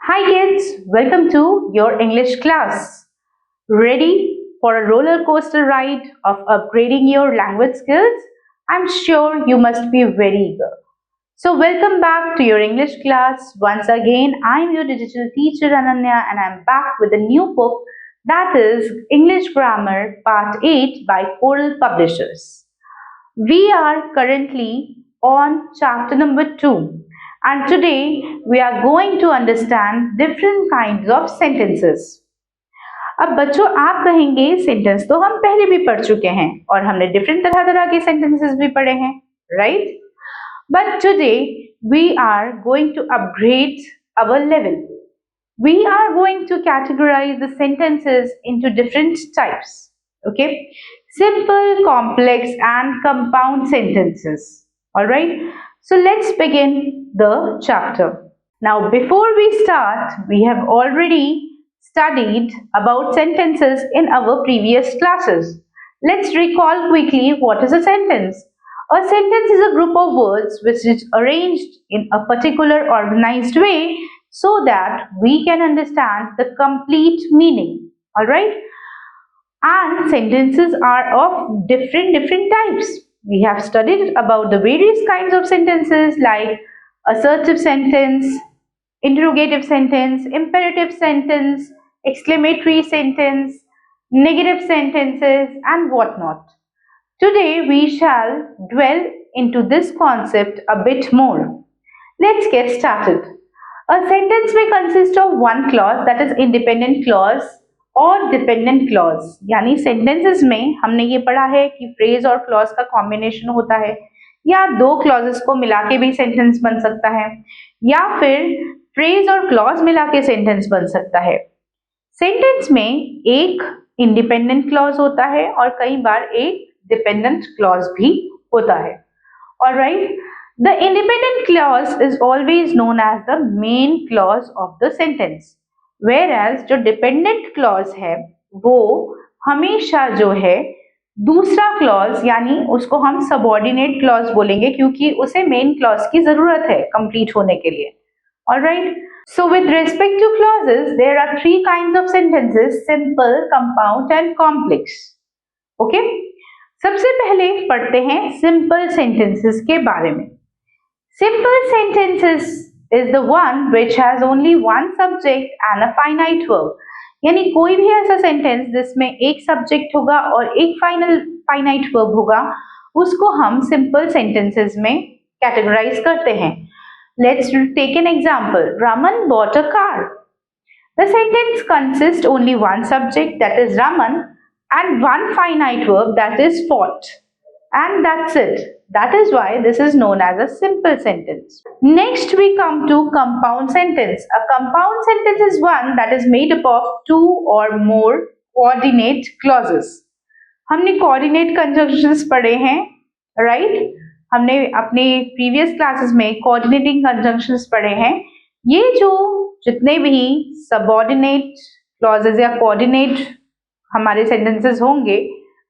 Hi kids, welcome to your English class. Ready for a roller coaster ride of upgrading your language skills? I'm sure you must be very eager. So welcome back to your English class. Once again, I'm your digital teacher Ananya and I'm back with a new book that is English Grammar Part 8 by Coral Publishers. We are currently on chapter number 2 and today we are going to understand different kinds of sentences. अब बच्चों आप कहेंगे sentence तो हम पहले भी पढ़ चुके हैं और हमने डिफरेंट तरह तरह के सेंटेंसेस भी पढ़े हैं, right? But today we are going to upgrade our level. We are going to categorize the sentences into different types. Okay, simple, complex and compound sentences. All right, so let's begin the chapter. Now before we start, we have already studied about sentences in our previous classes. Let's recall quickly what is a sentence. A sentence is a group of words which is arranged in a particular organized way so that we can understand the complete meaning. All right, and sentences are of different types. We have studied about the various kinds of sentences like assertive sentence, interrogative sentence, imperative sentence, exclamatory sentence, negative sentences and whatnot. Today we shall dwell into this concept a bit more. Let's get started. A sentence may consist of one clause, that is independent clause और dependent clause. यानी sentences में हमने ये पढ़ा है कि phrase और clause का combination होता है या दो clauses को मिला के भी sentence बन सकता है या फिर phrase और clause मिला के sentence बन सकता है. Sentence में एक independent clause होता है और कई बार एक dependent clause भी होता है. Alright. The independent clause is always known as the main clause of the sentence, whereas जो dependent clause है वो हमेशा जो है दूसरा clause यानी उसको हम subordinate clause बोलेंगे क्योंकि उसे main clause की जरूरत है complete होने के लिए. Alright. So with respect to clauses, there are three kinds of sentences: simple, compound and complex. Okay. सबसे पहले पढ़ते हैं simple sentences के बारे में. Simple sentences is the one which has only one subject and a finite verb. यानी कोई भी ऐसा sentence जिसमें एक subject होगा और एक finite verb होगा उसको हम simple sentences में categorize करते हैं. Let's take an example. Raman bought a car. The sentence consists only one subject, that is Raman, and one finite verb, that is fought, and that's it. That is why this is known as a simple sentence. Next we come to compound sentence. A compound sentence is one that is made up of two or more coordinate clauses. हमने coordinate conjunctions पढ़े हैं, right? हमने अपने previous classes में coordinating conjunctions पढ़े हैं. ये जो जितने भी subordinate clauses या coordinate हमारे sentences होंगे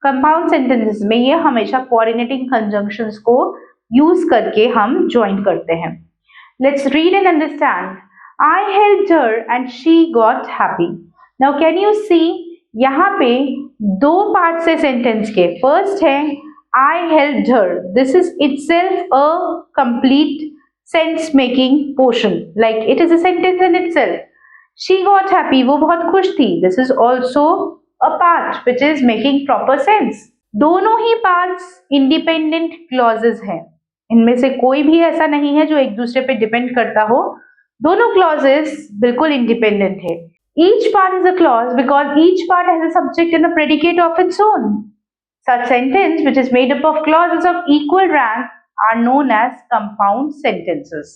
कंपाउंड सेंटेंसेस में ये हमेशा कोऑर्डिनेटिंग कंजंक्शंस को यूज करके हम ज्वाइन करते हैं. Let's read and understand. I helped her and she got happy. Now can you see यहाँ पे दो पार्ट से सेंटेंस के. फर्स्ट है I helped her. This is itself a complete sense making portion, like it is a sentence in itself. She got happy, वो बहुत खुश थी. This is also a part which is making proper sense. दोनों ही parts independent clauses हैं. इनमें से कोई भी ऐसा नहीं है जो एक दूसरे पे डिपेंड करता हो. दोनों clauses बिल्कुल independent है. Each part is a clause because each part has a subject and a predicate of its own. Such sentence which is made up of clauses of equal rank are known as compound sentences.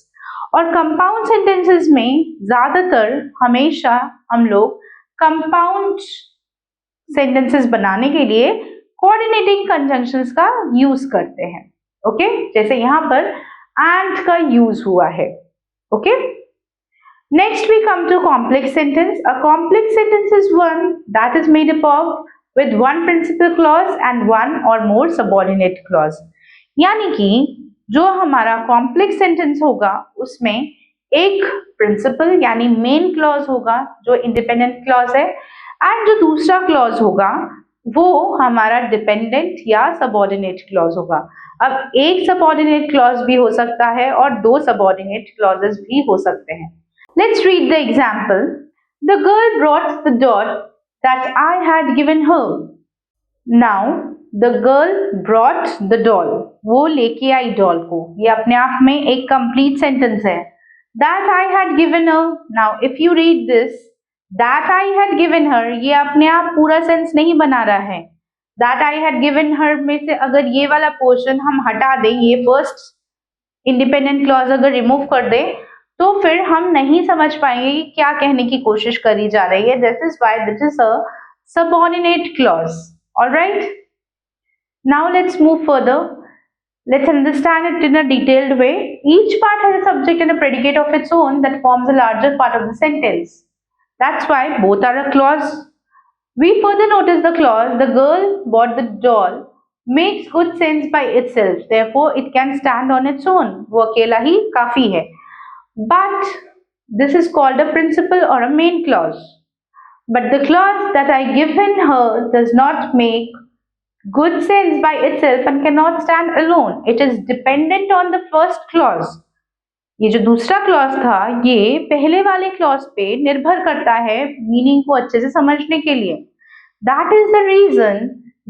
और compound sentences में ज्यादातर हमेशा हम लोग compound sentences बनाने के लिए coordinating conjunctions का यूज करते हैं. ओके, जैसे यहाँ पर एंड का यूज हुआ है. Okay, next we come to complex sentence. A complex sentence is one that is made up of with one principal clause and one or more subordinate clause. यानी कि जो हमारा कॉम्प्लेक्स सेंटेंस होगा उसमें एक प्रिंसिपल यानी मेन क्लॉज होगा जो इंडिपेंडेंट क्लॉज है, एंड जो दूसरा क्लॉज होगा वो हमारा डिपेंडेंट या सबऑर्डिनेट क्लॉज होगा। अब एक सबऑर्डिनेट क्लॉज भी हो सकता है और दो सबऑर्डिनेट क्लॉजेस भी हो सकते हैं। Let's read the example. The girl brought the doll that I had given her. Now the girl brought the doll, वो लेके आई डॉल को, ये अपने आप में एक कंप्लीट सेंटेंस है। That I had given her, now if you read this, that I had given her, ये अपने आप पूरा सेंस नहीं बना रहा है। That I had given her में से अगर ये वाला पोर्शन हम हटा दें, ये फर्स्ट इंडिपेंडेंट क्लॉज अगर रिमूव कर दें, तो फिर हम नहीं समझ पाएंगे कि क्या कहने की कोशिश करी जा रही है। This is why this is a subordinate clause. Alright, now let's move further. Let's understand it in a detailed way. Each part has a subject and a predicate of its own that forms a larger part of the sentence. That's why both are a clause. We further notice the clause, the girl bought the doll, makes good sense by itself. Therefore, it can stand on its own. वो अकेला ही काफी है. But this is called a principal or a main clause. But the clause that I given her does not make good sense by itself and cannot stand alone. It is dependent on the first clause. ये जो दूसरा clause था ये पहले वाले clause पे निर्भर करता है मीनिंग को अच्छे से समझने के लिए. That is the reason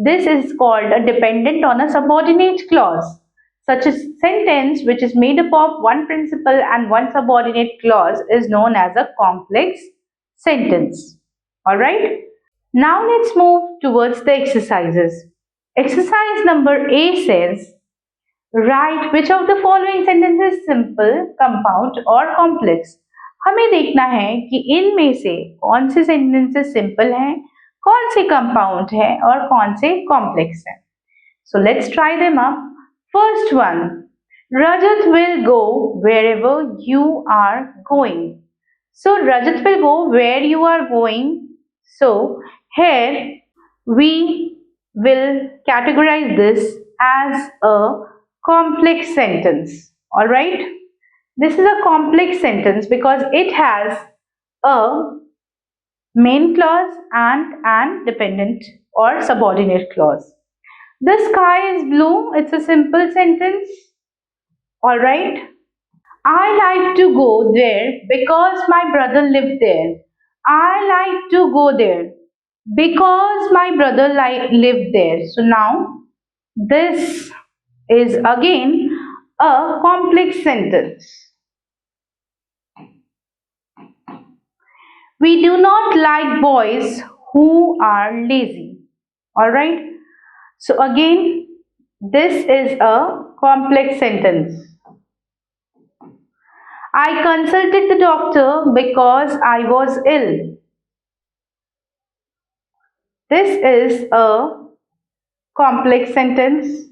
this is called a dependent on a subordinate clause. Such a sentence which is made up of one principal and one subordinate clause is known as a complex sentence. Alright? Now let's move towards the exercises. Exercise number A says, write which of the following sentences is simple, compound or complex. हमें देखना है कि इनमें से कौन से sentences simple हैं, कौन से compound हैं और कौन से complex हैं. So let's try them up. First one, Rajat will go wherever you are going. So Rajat will go where you are going. So here we will categorize this as a complex sentence. Alright, this is a complex sentence because it has a main clause and an dependent or subordinate clause. The sky is blue, it's a simple sentence. Alright, I like to go there because my brother lived there. I like to go there because my brother lived there. So now this is again a complex sentence. We do not like boys who are lazy. Alright, so again this is a complex sentence. I consulted the doctor because I was ill. This is a complex sentence.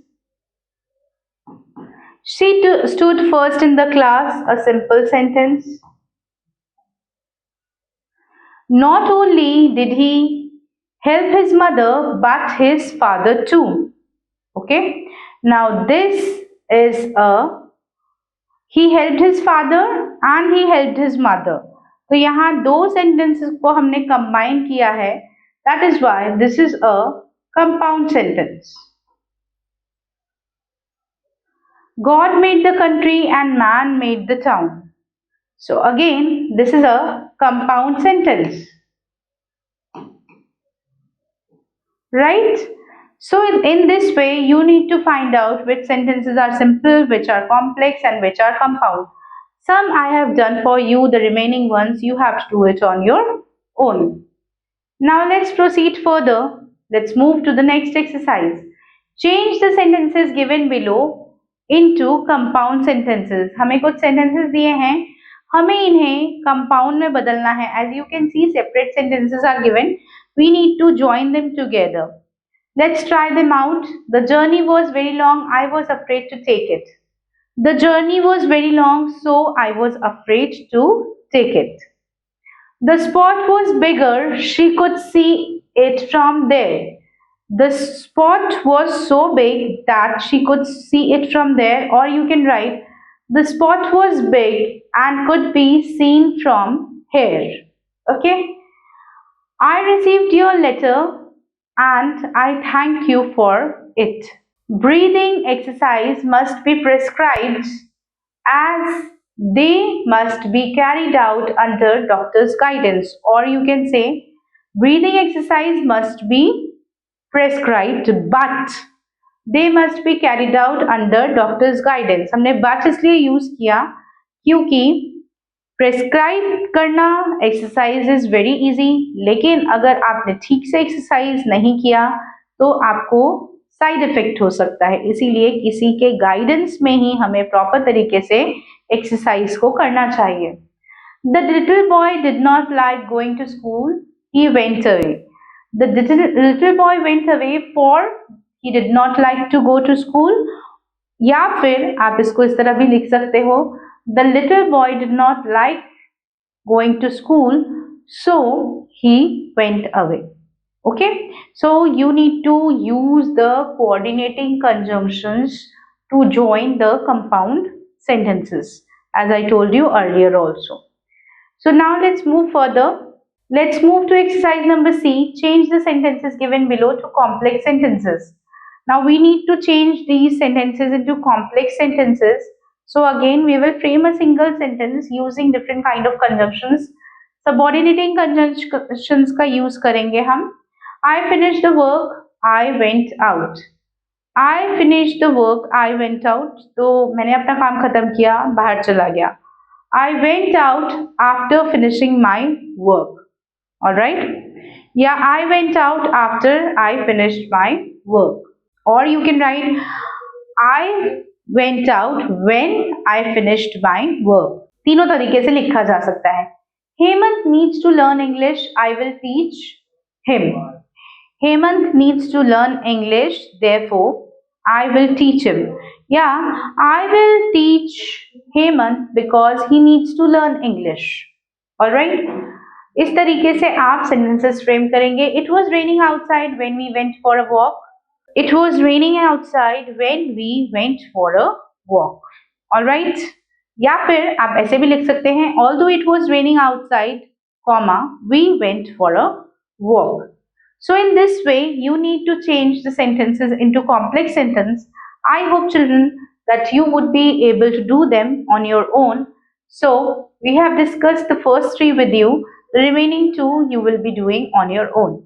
She stood first in the class, a simple sentence. Not only did he help his mother but his father too. Okay, now this is a he helped his father and he helped his mother. तो यहाँ दो sentences को हमने combine किया है. That is why this is a compound sentence. God made the country and man made the town. So again this is a compound sentence. Right? So in this way you need to find out which sentences are simple, which are complex and which are compound. Some I have done for you, the remaining ones you have to do it on your own. Now let's proceed further. Let's move to the next exercise. Change the sentences given below into compound sentences. हमें कुछ sentences दिए हैं, हमें इन्हें compound में बदलना है. As you can see, separate sentences are given. We need to join them together. Let's try them out. The journey was very long. I was afraid to take it. The journey was very long, so I was afraid to take it. The spot was bigger. She could see it from there. The spot was so big that she could see it from there. Or you can write, The spot was big and could be seen from here. Okay. I received your letter and I thank you for it. Breathing exercise must be prescribed as they must be carried out under doctor's guidance, or you can say breathing exercise must be prescribed but they must be carried out under doctor's guidance. हमने but इसलिए use किया क्योंकि prescribe करना exercise is very easy, लेकिन अगर आपने ठीक से एक्सरसाइज नहीं किया तो आपको साइड इफेक्ट हो सकता है, इसीलिए किसी के गाइडेंस में ही हमें प्रॉपर तरीके से एक्सरसाइज को करना चाहिए. The little boy did not like going to school. He went away. The little boy went away for he did not like to go to school. या फिर आप इसको इस तरह भी लिख सकते हो, The little boy did not like going to school, so he went away. Okay, so you need to use the coordinating conjunctions to join the compound sentences, as I told you earlier also. So now let's move further. Let's move to exercise number C. Change the sentences given below to complex sentences. Now we need to change these sentences into complex sentences. So again we will frame a single sentence using different kind of conjunctions. Subordinating conjunctions का use करेंगे हम. I finished the work, I went out. I finished the work, I went out. तो मैंने अपना काम खत्म किया, बाहर चला गया. I went out after finishing my work. Alright? Yeah, I went out after I finished my work. Or you can write, I went out when I finished my work. तीनों तरीके से लिखा जा सकता है. Hemant needs to learn English. I will teach him. Hemant needs to learn English. Therefore, I will teach him. Yeah, I will teach Hemant because he needs to learn English. Alright? इस तरीके से आप sentences frame करेंगे. It was raining outside when we went for a walk. It was raining outside when we went for a walk. Alright? या फिर आप ऐसे भी लिख सकते हैं, although it was raining outside, comma, we went for a walk. So in this way, you need to change the sentences into complex sentence. I hope children that you would be able to do them on your own. So we have discussed the first three with you. The remaining two you will be doing on your own.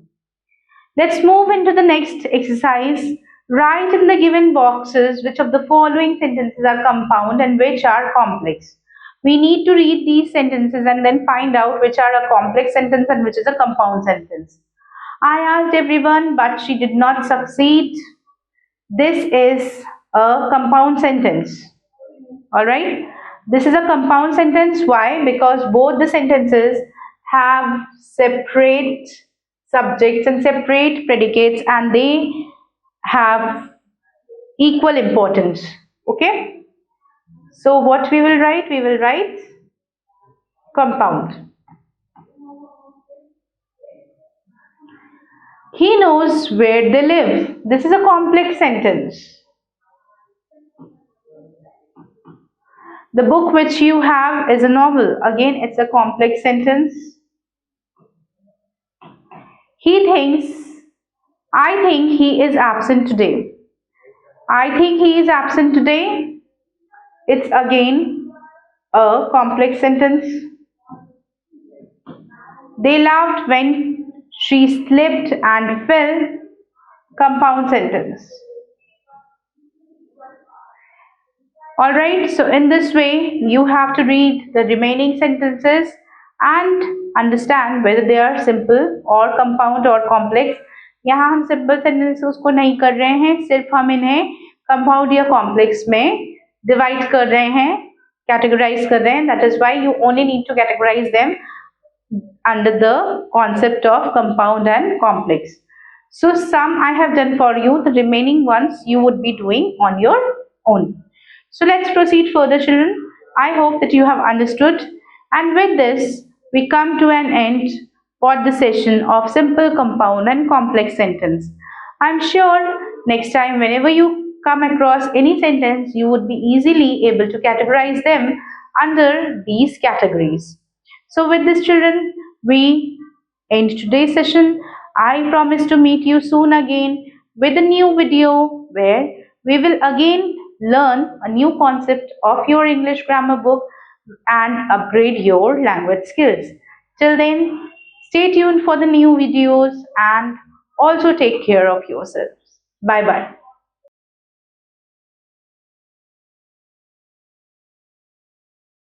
Let's move into the next exercise. Write in the given boxes which of the following sentences are compound and which are complex. We need to read these sentences and then find out which are a complex sentence and which is a compound sentence. I asked everyone, but she did not succeed. This is a compound sentence. Alright? This is a compound sentence. Why? Because both the sentences have separate subjects and separate predicates and they have equal importance. Okay? So what we will write? We will write compound. He knows where they live. This is a complex sentence. The book which you have is a novel. Again, it's a complex sentence. He thinks, I think he is absent today. I think he is absent today. It's again a complex sentence. They laughed when she slipped and fell. Compound sentence. Alright, so in this way, you have to read the remaining sentences and understand whether they are simple or compound or complex. यहाँ हम simple sentences को नहीं कर रहे हैं, सिर्फ हम इन्हें compound या complex में divide कर रहे हैं, categorize कर रहे हैं. That is why you only need to categorize them under the concept of compound and complex. So some I have done for you, the remaining ones you would be doing on your own. So let's proceed further, children. I hope that you have understood, and with this we come to an end for the session of simple, compound and complex sentence. I'm sure next time whenever you come across any sentence, you would be easily able to categorize them under these categories. So, with this, children, we end today's session. I promise to meet you soon again with a new video where we will again learn a new concept of your English grammar book and upgrade your language skills. Till then, stay tuned for the new videos and also take care of yourselves. Bye bye.